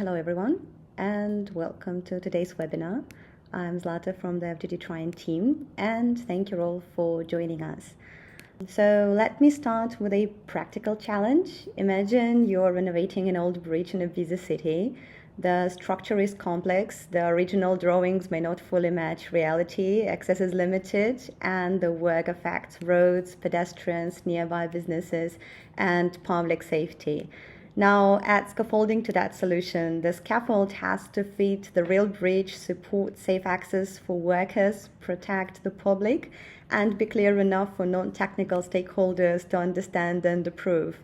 Hello everyone and welcome to today's webinar. I'm Zlata from the FJD Trion team and thank you all for joining us. So let me start with a practical challenge. Imagine you're renovating an old bridge in a busy city. The structure is complex, the original drawings may not fully match reality, access is limited, and the work affects roads, pedestrians, nearby businesses, and public safety. Now, add scaffolding to that solution. The scaffold has to fit the real bridge, support safe access for workers, protect the public, and be clear enough for non-technical stakeholders to understand and approve.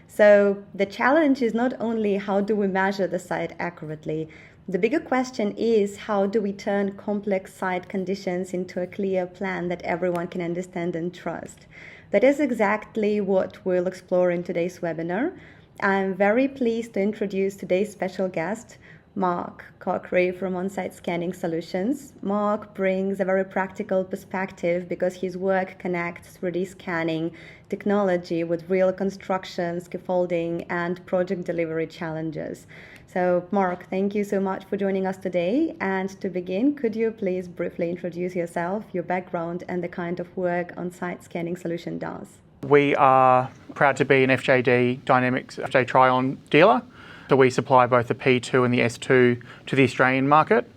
So the challenge is not only how do we measure the site accurately, the bigger question is how do we turn complex site conditions into a clear plan that everyone can understand and trust. That is exactly what we'll explore in today's webinar. I'm very pleased to introduce today's special guest, Mark Corkery from Onsite Scanning Solutions. Mark brings a very practical perspective because his work connects 3D scanning technology with real construction, scaffolding, and project delivery challenges. So, Mark, thank you so much for joining us today. And to begin, could you please briefly introduce yourself, your background, and the kind of work Onsite Scanning Solution does? We are proud to be an FJD Dynamics FJD Trion dealer. So we supply both the P2 and the S2 to the Australian market,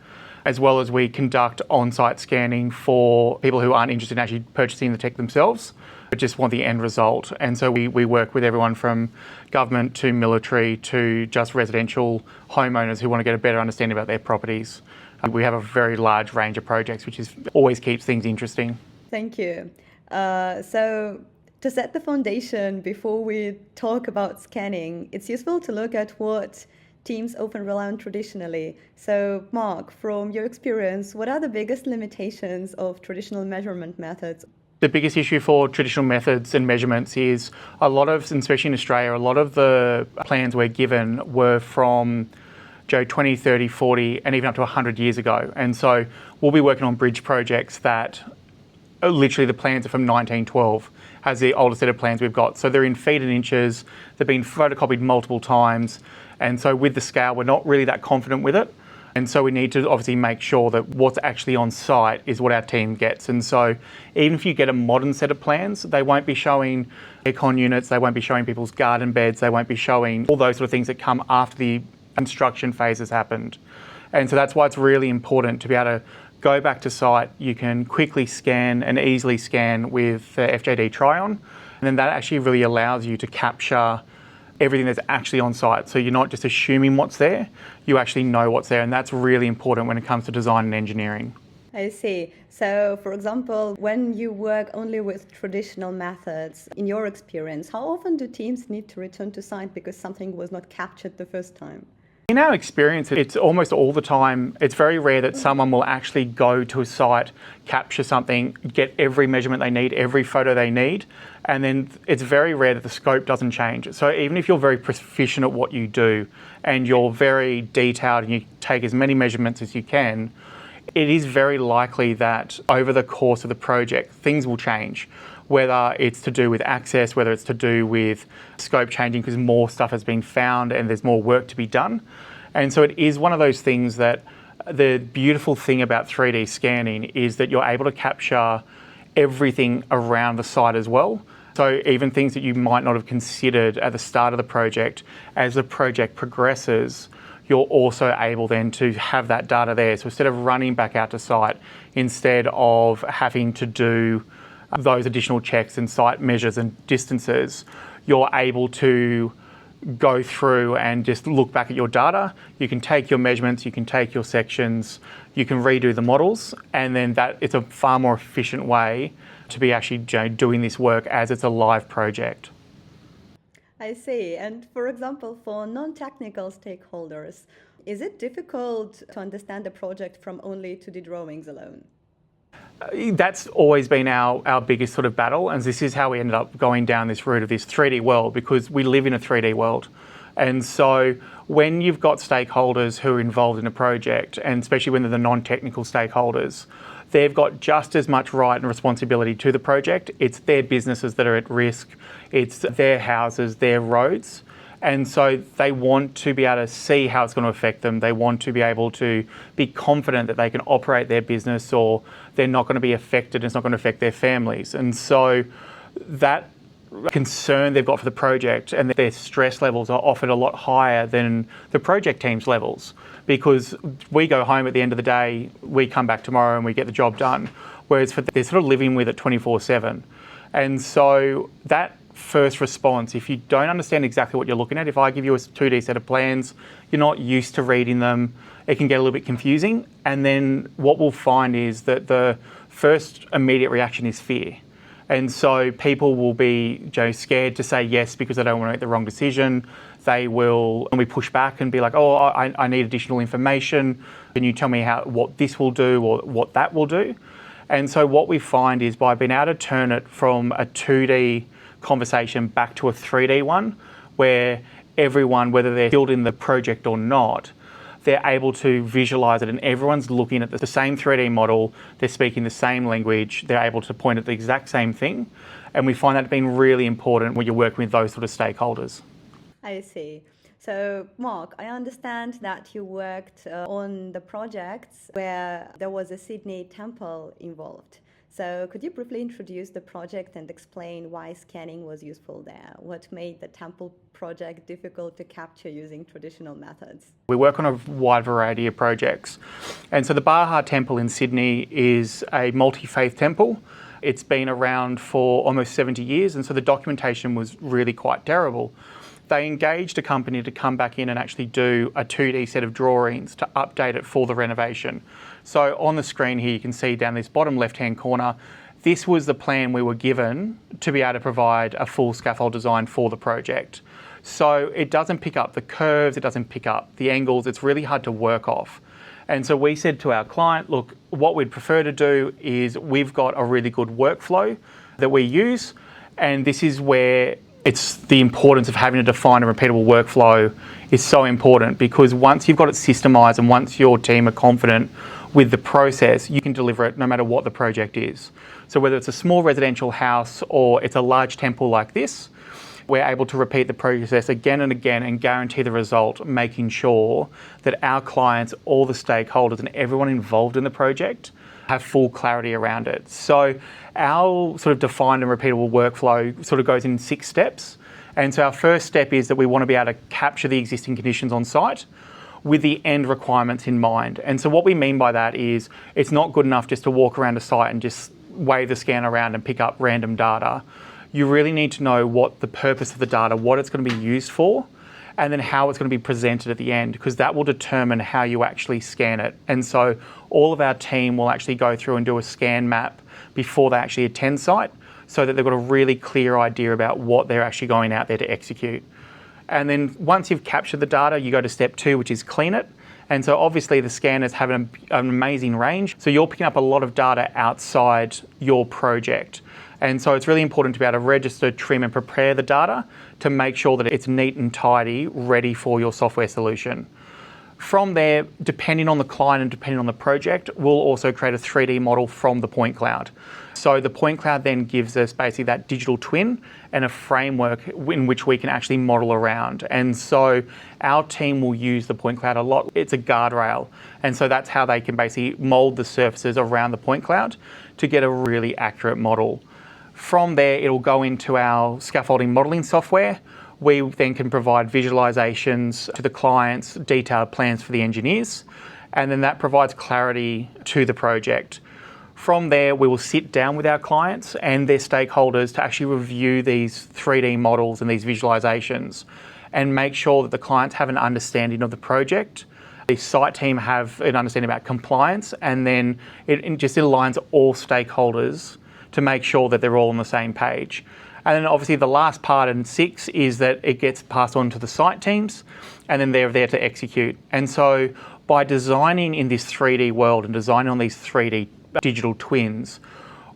as well as we conduct on-site scanning for people who aren't interested in actually purchasing the tech themselves, but just want the end result. And so we work with everyone from government to military to just residential homeowners who want to get a better understanding about their properties. We have a very large range of projects, which always keeps things interesting. Thank you. To set the foundation before we talk about scanning, it's useful to look at what teams often rely on traditionally. So, Mark, from your experience, what are the biggest limitations of traditional measurement methods? The biggest issue for traditional methods and measurements is especially in Australia, a lot of the plans we're given were from 20, 30, 40, and even up to 100 years ago. And so we'll be working on bridge projects that literally the plans are from 1912, has the older set of plans we've got. So they're in feet and inches, they've been photocopied multiple times, and so with the scale, we're not really that confident with it. And so we need to obviously make sure that what's actually on site is what our team gets. And so even if you get a modern set of plans, they won't be showing aircon units, they won't be showing people's garden beds, they won't be showing all those sort of things that come after the construction phase has happened. And so that's why it's really important to be able to go back to site. You can quickly scan and easily scan with FJD Trion, and then that actually really allows you to capture everything that's actually on site. So you're not just assuming what's there, you actually know what's there, and that's really important when it comes to design and engineering. I see. So, for example, when you work only with traditional methods, in your experience, how often do teams need to return to site because something was not captured the first time? In our experience, it's almost all the time. It's very rare that someone will actually go to a site, capture something, get every measurement they need, every photo they need, and then it's very rare that the scope doesn't change. So even if you're very proficient at what you do and you're very detailed and you take as many measurements as you can, it is very likely that over the course of the project, things will change. Whether it's to do with access, whether it's to do with scope changing because more stuff has been found and there's more work to be done. And so it is one of those things that the beautiful thing about 3D scanning is that you're able to capture everything around the site as well. So even things that you might not have considered at the start of the project, as the project progresses, you're also able then to have that data there. So instead of running back out to site, instead of having to do those additional checks and site measures and distances, you're able to go through and just look back at your data. You can take your measurements, you can take your sections, you can redo the models, and then it's a far more efficient way to be actually doing this work as it's a live project. I see. And for example, for non-technical stakeholders, is it difficult to understand the project from only 2D drawings alone? That's always been our biggest sort of battle, and this is how we ended up going down this route of this 3D world, because we live in a 3D world. And so when you've got stakeholders who are involved in a project, and especially when they're the non-technical stakeholders, they've got just as much right and responsibility to the project. It's their businesses that are at risk, it's their houses, their roads. And so they want to be able to see how it's going to affect them. They want to be able to be confident that they can operate their business, or they're not going to be affected. It's not going to affect their families. And so that concern they've got for the project and their stress levels are often a lot higher than the project team's levels, because we go home at the end of the day, we come back tomorrow and we get the job done. Whereas they're sort of living with it 24/7. And so that first response, if you don't understand exactly what you're looking at, if I give you a 2D set of plans, you're not used to reading them, it can get a little bit confusing. And then what we'll find is that the first immediate reaction is fear. And so people will be scared to say yes because they don't want to make the wrong decision. They will, and we push back and be like, oh, I need additional information. Can you tell me what this will do or what that will do? And so what we find is by being able to turn it from a 2D conversation back to a 3D one, where everyone, whether they're skilled in the project or not, they're able to visualize it and everyone's looking at the same 3D model, they're speaking the same language, they're able to point at the exact same thing. And we find that being really important when you're working with those sort of stakeholders. I see. So, Mark, I understand that you worked on the projects where there was a Sydney temple involved. So could you briefly introduce the project and explain why scanning was useful there? What made the temple project difficult to capture using traditional methods? We work on a wide variety of projects. And so the Baha Temple in Sydney is a multi-faith temple. It's been around for almost 70 years, and so the documentation was really quite terrible. They engaged a company to come back in and actually do a 2D set of drawings to update it for the renovation. So on the screen here, you can see down this bottom left-hand corner, this was the plan we were given to be able to provide a full scaffold design for the project. So it doesn't pick up the curves, it doesn't pick up the angles, it's really hard to work off. And so we said to our client, look, what we'd prefer to do is we've got a really good workflow that we use, and this is where it's the importance of having a defined and repeatable workflow is so important, because once you've got it systemized and once your team are confident with the process, you can deliver it no matter what the project is. So whether it's a small residential house or it's a large temple like this, we're able to repeat the process again and again and guarantee the result, making sure that our clients, all the stakeholders and everyone involved in the project have full clarity around it. So our sort of defined and repeatable workflow sort of goes in 6 steps. And so our first step is that we want to be able to capture the existing conditions on site with the end requirements in mind. And so what we mean by that is it's not good enough just to walk around a site and just wave the scanner around and pick up random data. You really need to know what the purpose of the data, what it's going to be used for, and then how it's going to be presented at the end, because that will determine how you actually scan it. And so all of our team will actually go through and do a scan map before they actually attend site, so that they've got a really clear idea about what they're actually going out there to execute. And then once you've captured the data, you go to step 2, which is clean it. And so obviously the scanners have an amazing range. So you're picking up a lot of data outside your project. And so it's really important to be able to register, trim and prepare the data to make sure that it's neat and tidy, ready for your software solution. From there, depending on the client and depending on the project, we'll also create a 3D model from the point cloud. So the point cloud then gives us basically that digital twin and a framework in which we can actually model around. And so our team will use the point cloud a lot. It's a guardrail. And so that's how they can basically mold the surfaces around the point cloud to get a really accurate model. From there, it'll go into our scaffolding modelling software. We then can provide visualizations to the clients, detailed plans for the engineers, and then that provides clarity to the project. From there, we will sit down with our clients and their stakeholders to actually review these 3D models and these visualizations and make sure that the clients have an understanding of the project. The site team have an understanding about compliance, and then it just aligns all stakeholders to make sure that they're all on the same page. And then obviously the last part in 6 is that it gets passed on to the site teams, and then they're there to execute. And so by designing in this 3D world and designing on these 3D digital twins,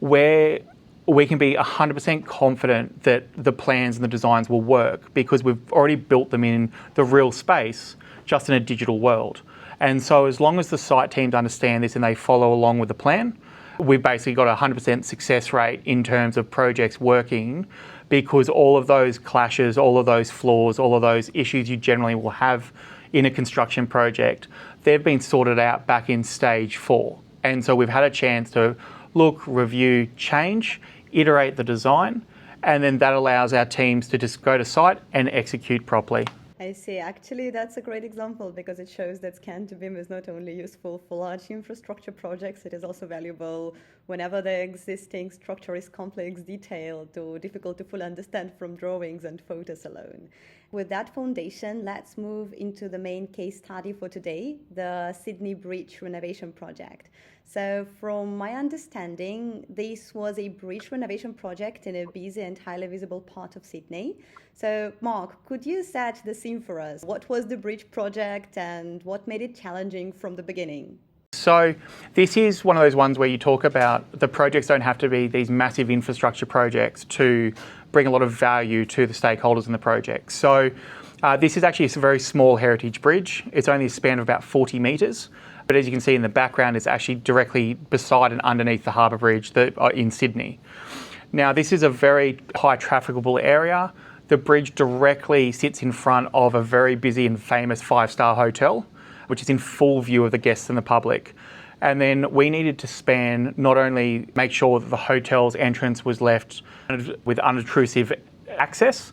where we can be 100% confident that the plans and the designs will work, because we've already built them in the real space, just in a digital world. And so as long as the site teams understand this and they follow along with the plan, we've basically got a 100% success rate in terms of projects working because all of those clashes, all of those flaws, all of those issues you generally will have in a construction project, they've been sorted out back in stage 4. And so we've had a chance to look, review, change, iterate the design, and then that allows our teams to just go to site and execute properly. I see. Actually, that's a great example because it shows that Scan-to-BIM is not only useful for large infrastructure projects, it is also valuable whenever the existing structure is complex, detailed, or difficult to fully understand from drawings and photos alone. With that foundation, let's move into the main case study for today, the Sydney Bridge renovation project. So from my understanding, this was a bridge renovation project in a busy and highly visible part of Sydney. So Mark, could you set the scene for us? What was the bridge project and what made it challenging from the beginning? So this is one of those ones where you talk about the projects don't have to be these massive infrastructure projects to bring a lot of value to the stakeholders in the project. So this is actually a very small heritage bridge. It's only a span of about 40 metres. But as you can see in the background, it's actually directly beside and underneath the Harbour Bridge in Sydney. Now, this is a very high trafficable area. The bridge directly sits in front of a very busy and famous 5-star hotel, which is in full view of the guests and the public. And then we needed to span, not only make sure that the hotel's entrance was left with unobtrusive access,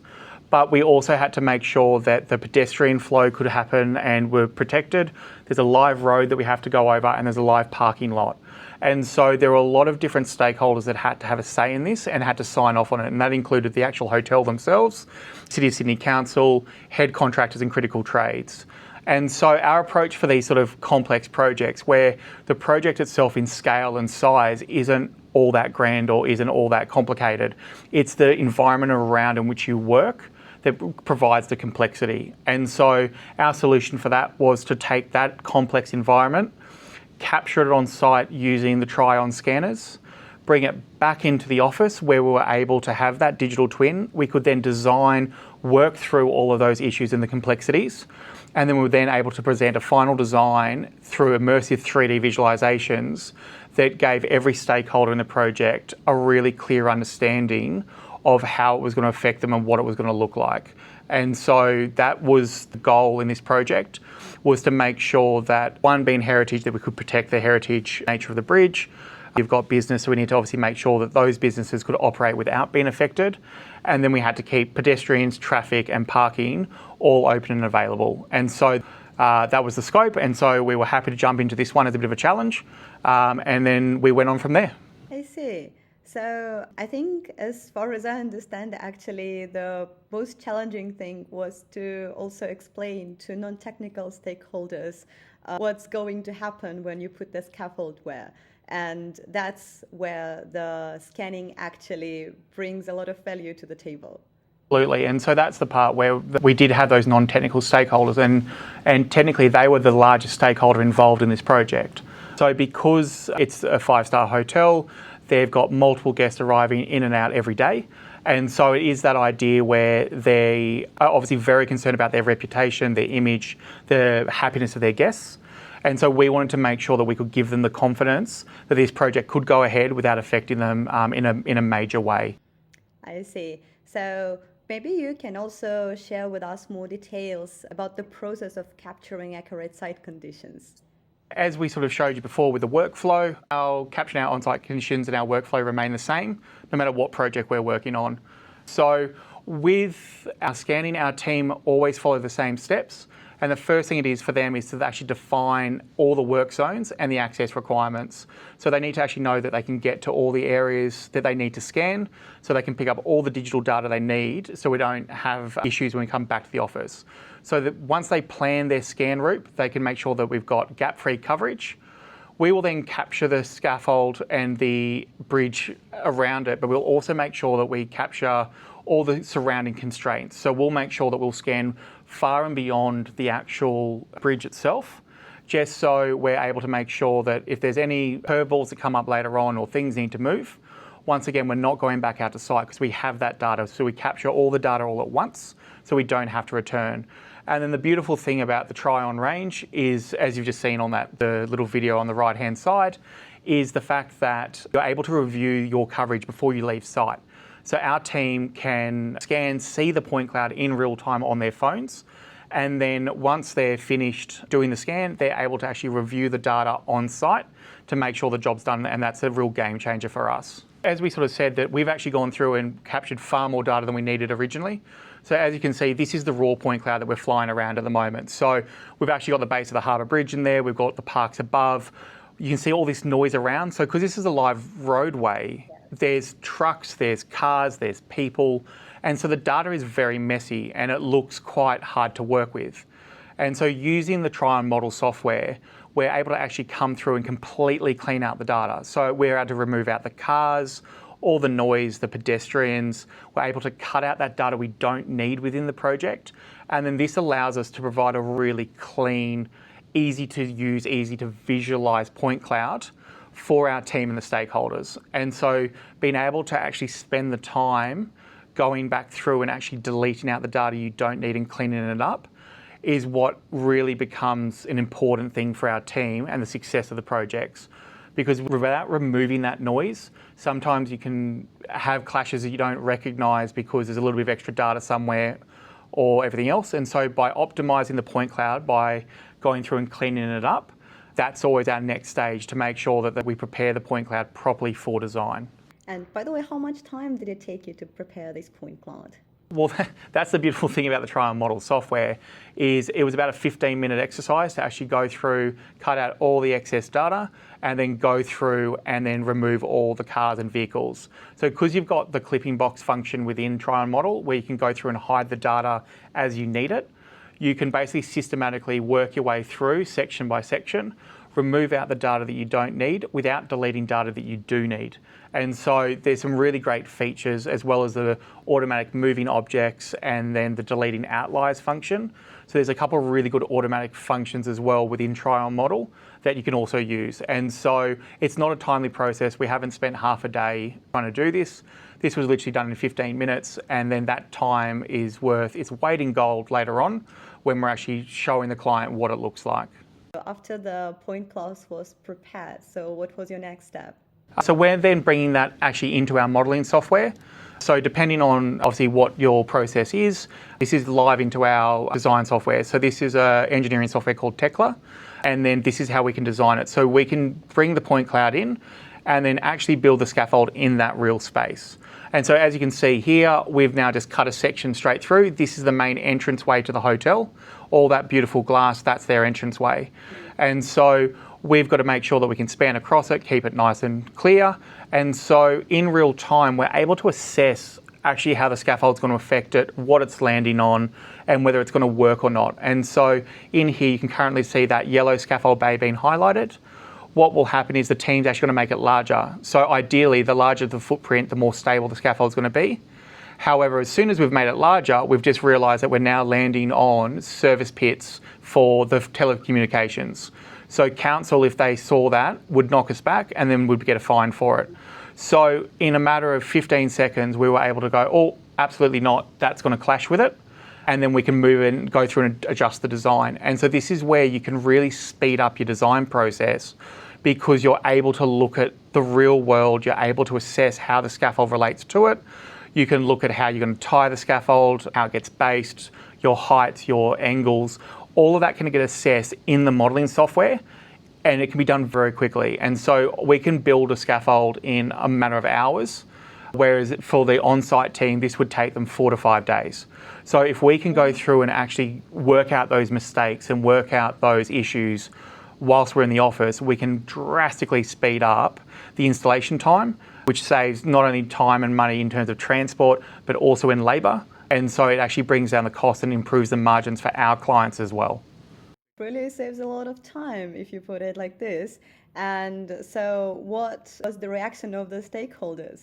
but we also had to make sure that the pedestrian flow could happen and were protected. There's a live road that we have to go over and there's a live parking lot. And so there were a lot of different stakeholders that had to have a say in this and had to sign off on it. And that included the actual hotel themselves, City of Sydney Council, head contractors and critical trades. And so our approach for these sort of complex projects where the project itself in scale and size isn't all that grand or isn't all that complicated, it's the environment around in which you work that provides the complexity. And so our solution for that was to take that complex environment, capture it on site using the Trion scanners, bring it back into the office where we were able to have that digital twin. We could then design, work through all of those issues and the complexities, and then we were then able to present a final design through immersive 3D visualizations that gave every stakeholder in the project a really clear understanding of how it was going to affect them and what it was going to look like. And so that was the goal in this project, was to make sure that, one, being heritage, that we could protect the heritage nature of the bridge. You've got business, so we need to obviously make sure that those businesses could operate without being affected. And then we had to keep pedestrians, traffic and parking all open and available. And so that was the scope. And so we were happy to jump into this one as a bit of a challenge. And then we went on from there. I see. So I think, as far as I understand, actually the most challenging thing was to also explain to non-technical stakeholders what's going to happen when you put the scaffold where. And that's where the scanning actually brings a lot of value to the table. Absolutely, and so that's the part where we did have those non-technical stakeholders, and technically they were the largest stakeholder involved in this project. So because it's a 5-star hotel, they've got multiple guests arriving in and out every day. And so it is that idea where they are obviously very concerned about their reputation, their image, the happiness of their guests. And so we wanted to make sure that we could give them the confidence that this project could go ahead without affecting them in a major way. I see. So maybe you can also share with us more details about the process of capturing accurate site conditions. As we sort of showed you before with the workflow, our capturing our on-site conditions and our workflow remain the same, no matter what project we're working on. So with our scanning, our team always follow the same steps. And the first thing it is for them is to actually define all the work zones and the access requirements. So they need to actually know that they can get to all the areas that they need to scan, so they can pick up all the digital data they need, so we don't have issues when we come back to the office. So that once they plan their scan route, they can make sure that we've got gap-free coverage. We will then capture the scaffold and the bridge around it, but we'll also make sure that we capture all the surrounding constraints. So we'll make sure that we'll scan far and beyond the actual bridge itself, just so we're able to make sure that if there's any curveballs that come up later on or things need to move, once again, we're not going back out to site because we have that data. So we capture all the data all at once, so we don't have to return. And then the beautiful thing about the Trion range is, as you've just seen on the little video on the right-hand side, is the fact that you're able to review your coverage before you leave site. So our team can scan, see the point cloud in real time on their phones. And then once they're finished doing the scan, they're able to actually review the data on site to make sure the job's done. And that's a real game changer for us. As we sort of said, that we've actually gone through and captured far more data than we needed originally. So as you can see, this is the raw point cloud that we're flying around at the moment. So we've actually got the base of the Harbour Bridge in there. We've got the parks above. You can see all this noise around. So because this is a live roadway, there's trucks, there's cars, there's people. And so the data is very messy and it looks quite hard to work with. And so using the Trion model software, we're able to actually come through and completely clean out the data. So we're able to remove out the cars, all the noise, the pedestrians. We're able to cut out that data we don't need within the project. And then this allows us to provide a really clean, easy to use, easy to visualize point cloud for our team and the stakeholders. And so being able to actually spend the time going back through and actually deleting out the data you don't need and cleaning it up is what really becomes an important thing for our team and the success of the projects. Because without removing that noise, sometimes you can have clashes that you don't recognise because there's a little bit of extra data somewhere or everything else. And so by optimising the point cloud, by going through and cleaning it up, that's always our next stage to make sure that we prepare the point cloud properly for design. And by the way, how much time did it take you to prepare this point cloud? Well, that's the beautiful thing about the Trion model software is it was about a 15-minute exercise to actually go through, cut out all the excess data, and then go through and then remove all the cars and vehicles. So because you've got the clipping box function within Trion model where you can go through and hide the data as you need it, you can basically systematically work your way through section by section, remove out the data that you don't need without deleting data that you do need. And so there's some really great features as well as the automatic moving objects and then the deleting outliers function. So there's a couple of really good automatic functions as well within Trion model that you can also use. And so it's not a timely process. We haven't spent half a day trying to do this. This was literally done in 15 minutes and then that time is worth its weight in gold later on when we're actually showing the client what it looks like. After the point cloud was prepared, so what was your next step? So we're then bringing that actually into our modelling software. So depending on obviously what your process is, this is live into our design software. So this is an engineering software called Tekla, and then this is how we can design it. So we can bring the point cloud in and then actually build the scaffold in that real space. And so as you can see here, we've now just cut a section straight through. This is the main entranceway to the hotel. All that beautiful glass, that's their entranceway. And so we've got to make sure that we can span across it, keep it nice and clear. And so in real time, we're able to assess actually how the scaffold's going to affect it, what it's landing on, and whether it's going to work or not. And so in here, you can currently see that yellow scaffold bay being highlighted. What will happen is the team's actually going to make it larger. So ideally, the larger the footprint, the more stable the scaffold's going to be. However, as soon as we've made it larger, we've just realised that we're now landing on service pits for the telecommunications. So council, if they saw that, would knock us back and then would get a fine for it. So in a matter of 15 seconds, we were able to go, oh, absolutely not, that's going to clash with it. And then we can move and go through and adjust the design. And so this is where you can really speed up your design process because you're able to look at the real world, you're able to assess how the scaffold relates to it. You can look at how you're going to tie the scaffold, how it gets based, your heights, your angles. All of that can get assessed in the modelling software and it can be done very quickly. And so we can build a scaffold in a matter of hours, whereas for the on-site team, this would take them 4 to 5 days. So if we can go through and actually work out those mistakes and work out those issues whilst we're in the office, we can drastically speed up the installation time, which saves not only time and money in terms of transport, but also in labour. And so it actually brings down the cost and improves the margins for our clients as well. Really saves a lot of time if you put it like this. And so what was the reaction of the stakeholders?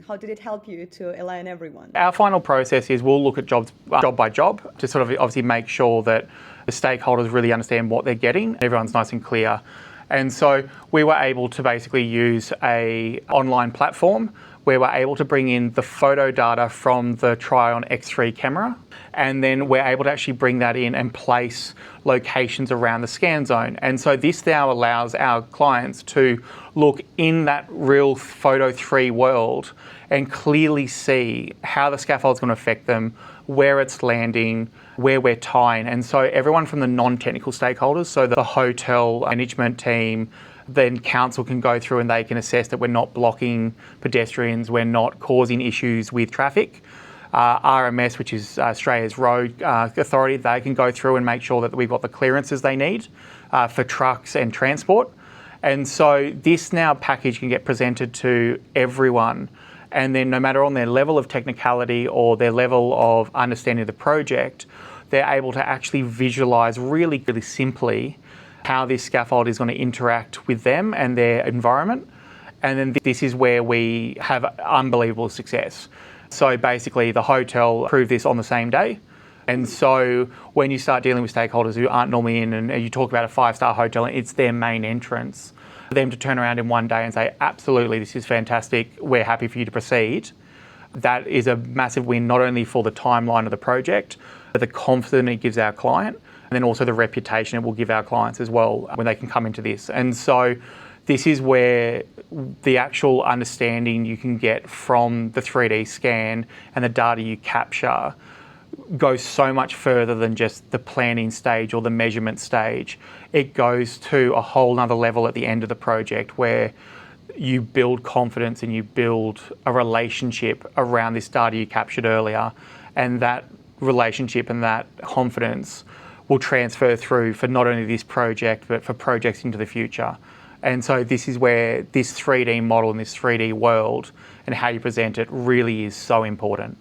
How did it help you to align everyone? Our final process is we'll look at jobs job by job to sort of obviously make sure that the stakeholders really understand what they're getting. Everyone's nice and clear. And so we were able to basically use an online platform where we're able to bring in the photo data from the Trion X3 camera, and then we're able to actually bring that in and place locations around the scan zone. And so this now allows our clients to look in that real photo 3 world and clearly see how the scaffold's going to affect them, where it's landing, where we're tying. And so everyone from the non-technical stakeholders, so the hotel management team, then council can go through and they can assess that we're not blocking pedestrians, we're not causing issues with traffic. RMS, which is Australia's road authority, they can go through and make sure that we've got the clearances they need for trucks and transport. And so this now package can get presented to everyone, and then no matter on their level of technicality or their level of understanding of the project, they're able to actually visualise really, really simply how this scaffold is going to interact with them and their environment. And then this is where we have unbelievable success. So basically the hotel approved this on the same day. And so when you start dealing with stakeholders who aren't normally in, and you talk about a 5-star hotel, it's their main entrance, for them to turn around in one day and say, absolutely, this is fantastic, we're happy for you to proceed. That is a massive win, not only for the timeline of the project, but the confidence it gives our client, and then also the reputation it will give our clients as well when they can come into this. And so this is where the actual understanding you can get from the 3D scan and the data you capture goes so much further than just the planning stage or the measurement stage. It goes to a whole nother level at the end of the project where you build confidence and you build a relationship around this data you captured earlier, and that relationship and that confidence will transfer through for not only this project but for projects into the future. And so this is where this 3D model and this 3D world and how you present it really is so important.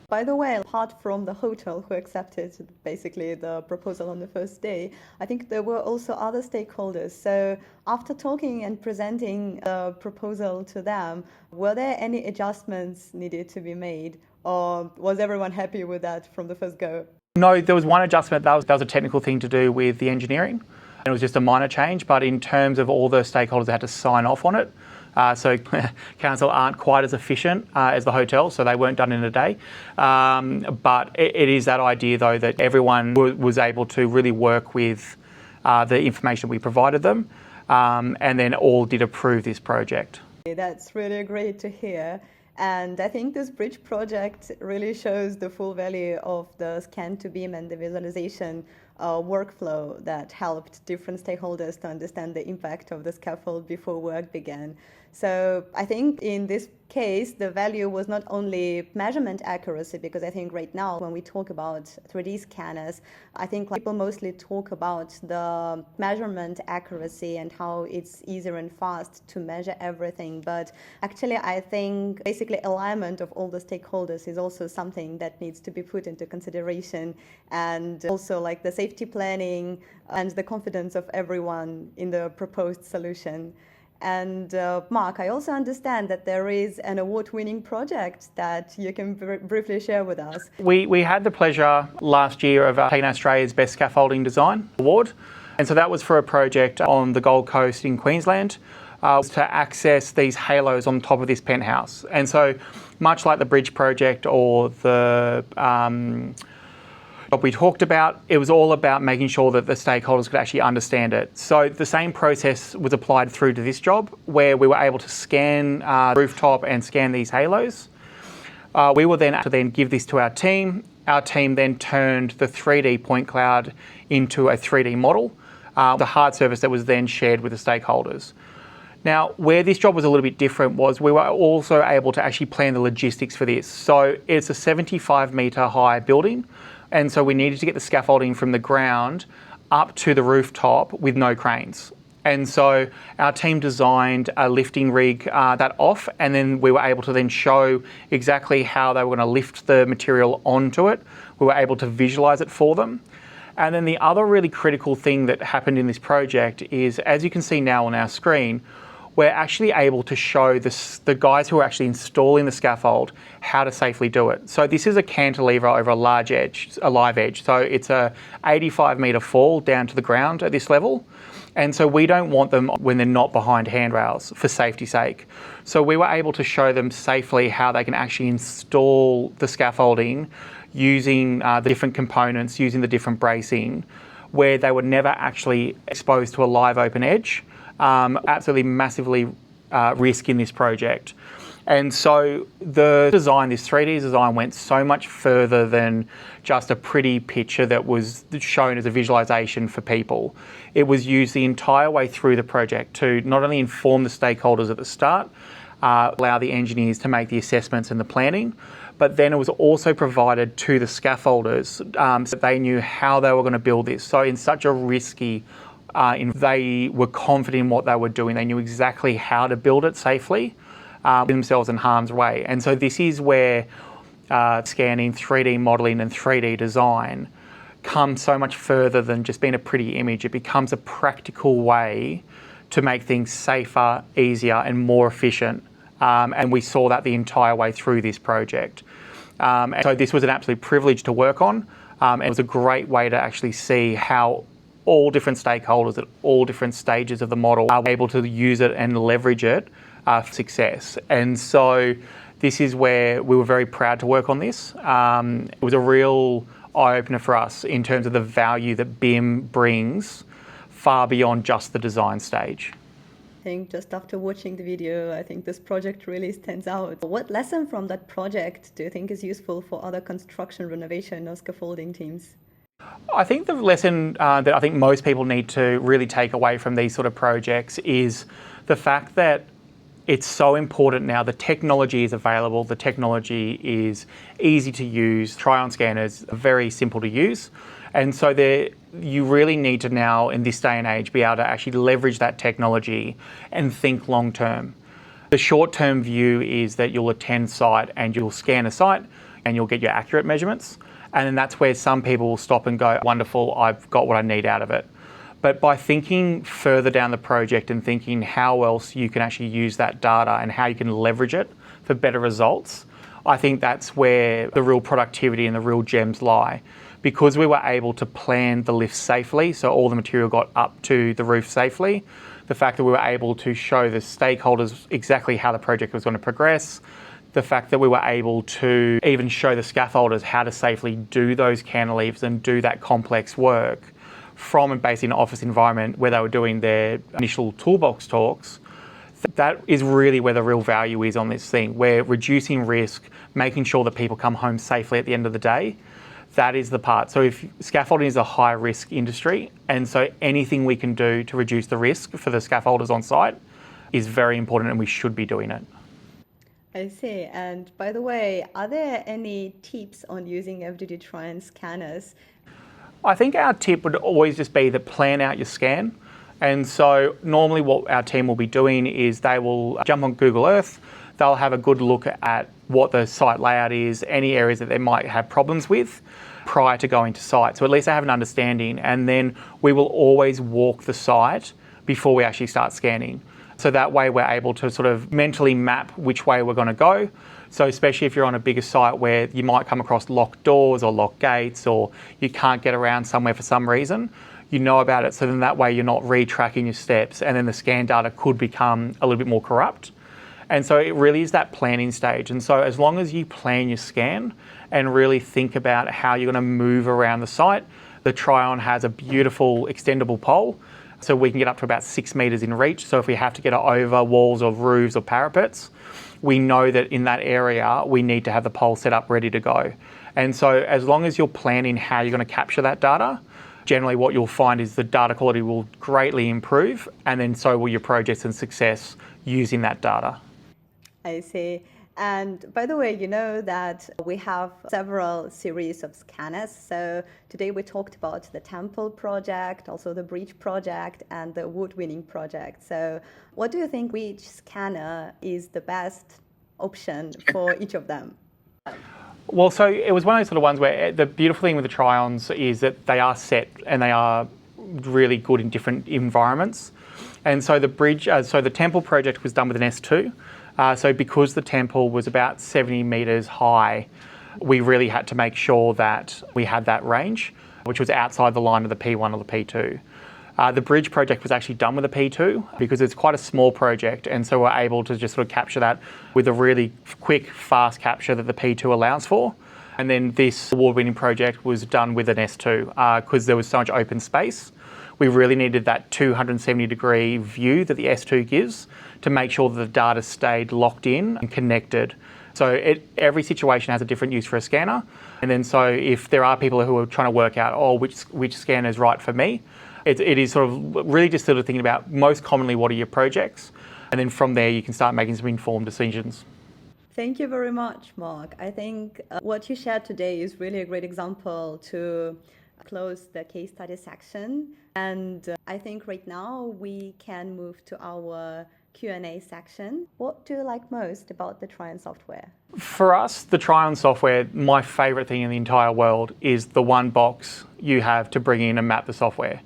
By the way, apart from the hotel who accepted basically the proposal on the first day, I think there were also other stakeholders. So after talking and presenting the proposal to them, were there any adjustments needed to be made, or was everyone happy with that from the first go? No, there was one adjustment. That was a technical thing to do with the engineering. It was just a minor change, but in terms of all the stakeholders that had to sign off on it, so council aren't quite as efficient as the hotel, so they weren't done in a day. But it is that idea, though, that everyone was able to really work with the information we provided them, and then all did approve this project. That's really great to hear. And I think this bridge project really shows the full value of the Scan-to-BIM and the visualization workflow that helped different stakeholders to understand the impact of the scaffold before work began. So I think in this case, the value was not only measurement accuracy, because I think right now when we talk about 3D scanners, I think people mostly talk about the measurement accuracy and how it's easier and fast to measure everything. But actually, I think basically alignment of all the stakeholders is also something that needs to be put into consideration, and also like the safety planning and the confidence of everyone in the proposed solution. And Mark, I also understand that there is an award-winning project that you can briefly share with us. We had the pleasure last year of taking Australia's Best Scaffolding Design Award. And so that was for a project on the Gold Coast in Queensland to access these halos on top of this penthouse. And so much like the bridge project or the what we talked about, it was all about making sure that the stakeholders could actually understand it. So the same process was applied through to this job, where we were able to scan the rooftop and scan these halos. We were then to give this to our team. Our team then turned the 3D point cloud into a 3D model, the hard surface that was then shared with the stakeholders. Now, where this job was a little bit different was we were also able to actually plan the logistics for this. So it's a 75-metre high building, and so we needed to get the scaffolding from the ground up to the rooftop with no cranes. And so our team designed a lifting rig that off, and then we were able to then show exactly how they were going to lift the material onto it. We were able to visualise it for them. And then the other really critical thing that happened in this project is, as you can see now on our screen, we're actually able to show the guys who are actually installing the scaffold how to safely do it. So this is a cantilever over a live edge. So it's a 85-metre fall down to the ground at this level. And so we don't want them when they're not behind handrails for safety's sake. So we were able to show them safely how they can actually install the scaffolding using the different components, using the different bracing, where they were never actually exposed to a live open edge. Absolutely massively risk in this project. And so the design, this 3D design, went so much further than just a pretty picture that was shown as a visualization for people. It was used the entire way through the project to not only inform the stakeholders at the start, allow the engineers to make the assessments and the planning, but then it was also provided to the scaffolders so that they knew how they were going to build this. So in such a risky they were confident in what they were doing. They knew exactly how to build it safely, themselves in harm's way. And so this is where scanning, 3D modelling and 3D design comes so much further than just being a pretty image. It becomes a practical way to make things safer, easier and more efficient. And we saw that the entire way through this project. And so this was an absolute privilege to work on. It was a great way to actually see how all different stakeholders at all different stages of the model are able to use it and leverage it for success. And so this is where we were very proud to work on this. It was a real eye-opener for us in terms of the value that BIM brings far beyond just the design stage. I think just after watching the video, I think this project really stands out. What lesson from that project do you think is useful for other construction, renovation or scaffolding teams? I think the lesson that I think most people need to really take away from these sort of projects is the fact that it's so important now. The technology is available. The technology is easy to use. Trion scanners are very simple to use. And so you really need to now, in this day and age, be able to actually leverage that technology and think long term. The short term view is that you'll attend site and you'll scan a site and you'll get your accurate measurements. And then that's where some people will stop and go, wonderful, I've got what I need out of it. But by thinking further down the project and thinking how else you can actually use that data and how you can leverage it for better results, I think that's where the real productivity and the real gems lie. Because we were able to plan the lift safely, so all the material got up to the roof safely, the fact that we were able to show the stakeholders exactly how the project was going to progress, the fact that we were able to even show the scaffolders how to safely do those cantilevers and do that complex work from and based in an office environment where they were doing their initial toolbox talks. That is really where the real value is on this thing. We're reducing risk, making sure that people come home safely at the end of the day. That is the part. So if scaffolding is a high risk industry, and so anything we can do to reduce the risk for the scaffolders on site is very important, and we should be doing it. I see. And by the way, are there any tips on using FJD Trion scanners? I think our tip would always just be to plan out your scan. And so normally what our team will be doing is they will jump on Google Earth, they'll have a good look at what the site layout is, any areas that they might have problems with prior to going to site. So at least they have an understanding, and then we will always walk the site before we actually start scanning. So that way we're able to sort of mentally map which way we're going to go. So especially if you're on a bigger site where you might come across locked doors or locked gates, or you can't get around somewhere for some reason, you know about it. So then that way you're not retracking your steps, and then the scan data could become a little bit more corrupt. And so it really is that planning stage. And so as long as you plan your scan and really think about how you're going to move around the site, the Trion has a beautiful extendable pole. So we can get up to about 6 meters in reach. So if we have to get over walls or roofs or parapets, we know that in that area, we need to have the pole set up ready to go. And so as long as you're planning how you're going to capture that data, generally what you'll find is the data quality will greatly improve, and then so will your projects and success using that data. I see. And by the way, you know that we have several series of scanners. So today we talked about the temple project, also the bridge project and the wood winning project. So what do you think, which scanner is the best option for each of them? Well, so it was one of those sort of ones where the beautiful thing with the Trions is that they are set and they are really good in different environments. And so the bridge, so the temple project was done with an S2. So because the temple was about 70 metres high, we really had to make sure that we had that range, which was outside the line of the P1 or the P2. The bridge project was actually done with a P2 because it's quite a small project, and so we're able to just sort of capture that with a really quick, fast capture that the P2 allows for. And then this award-winning project was done with an S2 because there was so much open space. We really needed that 270-degree view that the S2 gives to make sure that the data stayed locked in and connected. So every situation has a different use for a scanner. And then so if there are people who are trying to work out, which scanner is right for me, it is sort of really just sort of thinking about most commonly what are your projects. And then from there you can start making some informed decisions. Thank you very much, Mark. I think what you shared today is really a great example to close the case study section. And I think right now we can move to our Q&A section. What do you like most about the Trion software? For us, the Trion software, my favourite thing in the entire world is the one box you have to bring in and map the software.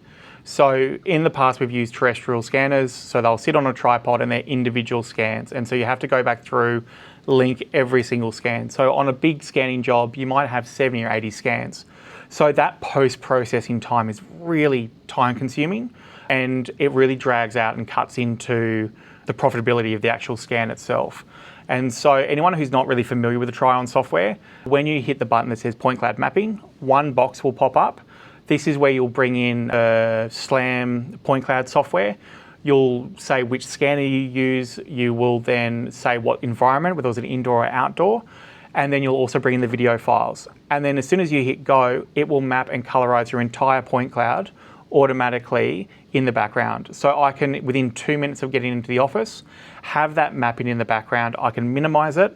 So in the past, we've used terrestrial scanners, so they'll sit on a tripod and they're individual scans. And so you have to go back through, link every single scan. So on a big scanning job, you might have 70 or 80 scans. So that post-processing time is really time consuming, and it really drags out and cuts into the profitability of the actual scan itself. And so anyone who's not really familiar with the Trion software, when you hit the button that says point cloud mapping, one box will pop up. This is where you'll bring in SLAM point cloud software. You'll say which scanner you use. You will then say what environment, whether it's an indoor or outdoor. And then you'll also bring in the video files. And then as soon as you hit go, it will map and colorize your entire point cloud automatically in the background. So I can, within 2 minutes of getting into the office, have that mapping in the background. I can minimize it,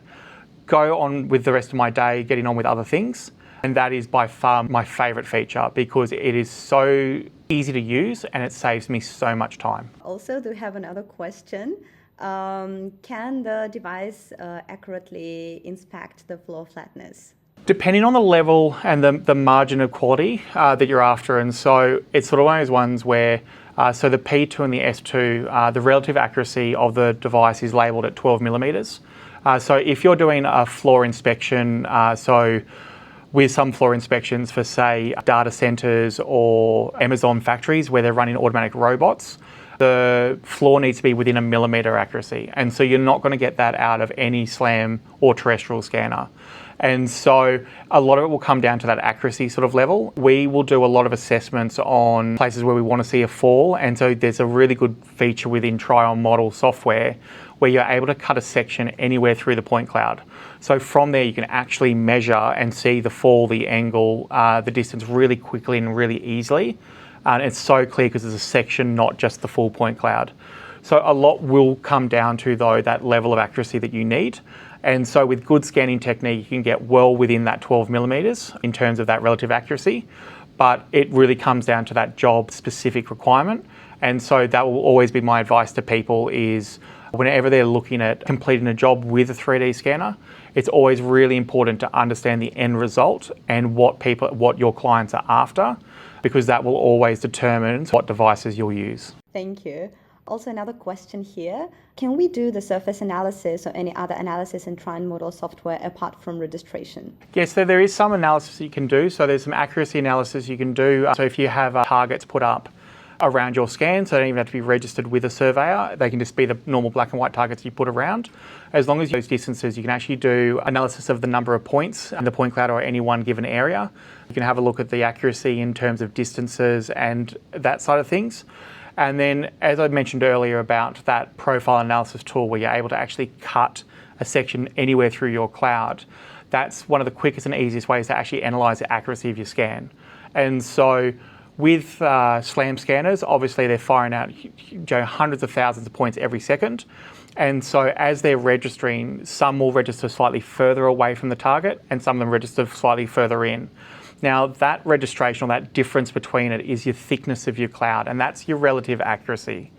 go on with the rest of my day, getting on with other things. And that is by far my favorite feature because it is so easy to use and it saves me so much time. Also, do we have another question? Can the device accurately inspect the floor flatness? Depending on the level and the margin of quality that you're after. And so it's sort of one of those ones where, so the P2 and the S2, the relative accuracy of the device is labelled at 12 millimetres. So if you're doing a floor inspection, so with some floor inspections for, say, data centres or Amazon factories where they're running automatic robots, the floor needs to be within a millimetre accuracy. And so you're not going to get that out of any SLAM or terrestrial scanner. And so a lot of it will come down to that accuracy sort of level. We will do a lot of assessments on places where we want to see a fall. And so there's a really good feature within Trion model software where you're able to cut a section anywhere through the point cloud. So from there, you can actually measure and see the fall, the angle, the distance really quickly and really easily. And it's so clear because it's a section, not just the full point cloud. So a lot will come down to, though, that level of accuracy that you need. And so with good scanning technique, you can get well within that 12 millimetres in terms of that relative accuracy. But it really comes down to that job specific requirement. And so that will always be my advice to people is whenever they're looking at completing a job with a 3D scanner, it's always really important to understand the end result and what your clients are after, because that will always determine what devices you'll use. Thank you. Also, another question here. Can we do the surface analysis or any other analysis in Trion model software apart from registration? Yes, so there is some analysis you can do. So there's some accuracy analysis you can do. So if you have targets put up around your scan, so they don't even have to be registered with a surveyor. They can just be the normal black and white targets you put around. As long as those distances, you can actually do analysis of the number of points in the point cloud or any one given area. You can have a look at the accuracy in terms of distances and that side of things. And then, as I mentioned earlier about that profile analysis tool where you're able to actually cut a section anywhere through your cloud, that's one of the quickest and easiest ways to actually analyse the accuracy of your scan. And so with SLAM scanners, obviously they're firing out hundreds of thousands of points every second. And so as they're registering, some will register slightly further away from the target and some of them register slightly further in. Now that registration or that difference between it is your thickness of your cloud, and that's your relative accuracy.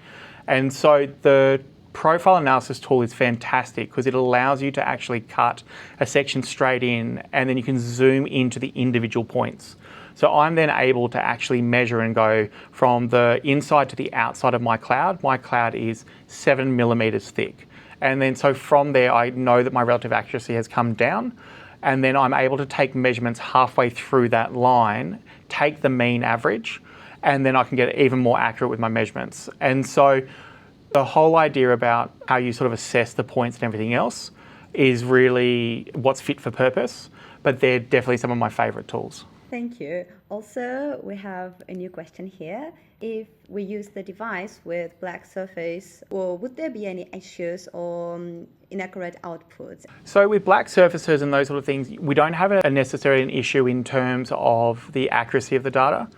And so the profile analysis tool is fantastic because it allows you to actually cut a section straight in and then you can zoom into the individual points. So I'm then able to actually measure and go from the inside to the outside of my cloud. My cloud is 7 millimeters thick. And then so from there, I know that my relative accuracy has come down. And then I'm able to take measurements halfway through that line, take the mean average, and then I can get even more accurate with my measurements. And so the whole idea about how you sort of assess the points and everything else is really what's fit for purpose, but they're definitely some of my favorite tools. Thank you. Also, we have a new question here. If we use the device with black surface, or would there be any issues or inaccurate outputs? So with black surfaces and those sort of things, we don't have a necessarily an issue in terms of the accuracy of the data.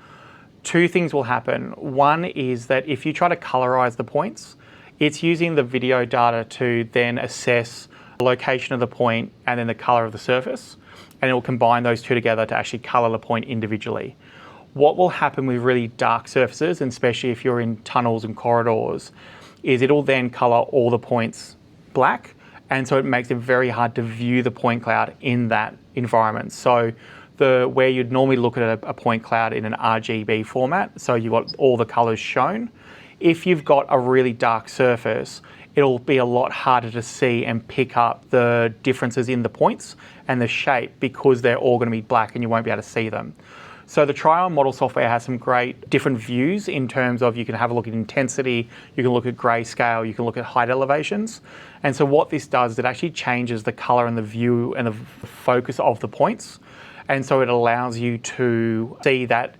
Two things will happen. One is that if you try to colorize the points, it's using the video data to then assess the location of the point and then the color of the surface, and it will combine those two together to actually color the point individually. What will happen with really dark surfaces, and especially if you're in tunnels and corridors, is it'll then color all the points black, and so it makes it very hard to view the point cloud in that environment. So where you'd normally look at a point cloud in an RGB format, so you've got all the colors shown. If you've got a really dark surface, it'll be a lot harder to see and pick up the differences in the points and the shape because they're all going to be black and you won't be able to see them. So the Trion model software has some great different views in terms of you can have a look at intensity, you can look at grayscale, you can look at height elevations. And so what this does is it actually changes the color and the view and the focus of the points. And so it allows you to see that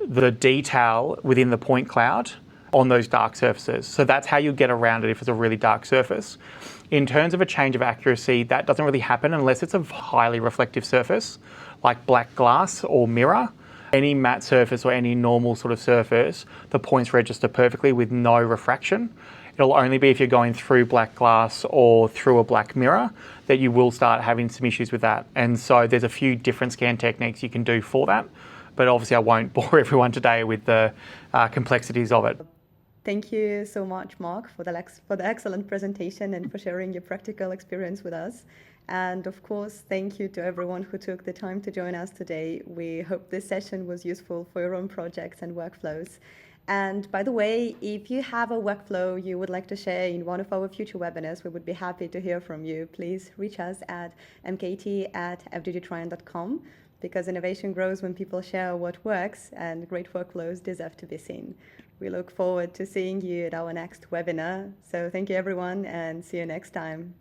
the detail within the point cloud on those dark surfaces. So that's how you get around it if it's a really dark surface. In terms of a change of accuracy, that doesn't really happen unless it's a highly reflective surface, like black glass or mirror. Any matte surface or any normal sort of surface, the points register perfectly with no refraction. It'll only be if you're going through black glass or through a black mirror that you will start having some issues with that. And so there's a few different scan techniques you can do for that, but obviously I won't bore everyone today with the complexities of it. Thank you so much, Mark, for the excellent presentation and for sharing your practical experience with us. And of course, thank you to everyone who took the time to join us today. We hope this session was useful for your own projects and workflows. And by the way, if you have a workflow you would like to share in one of our future webinars, we would be happy to hear from you. Please reach us at mkt@fjdtrion.com, because innovation grows when people share what works, and great workflows deserve to be seen. We look forward to seeing you at our next webinar. So thank you everyone, and see you next time.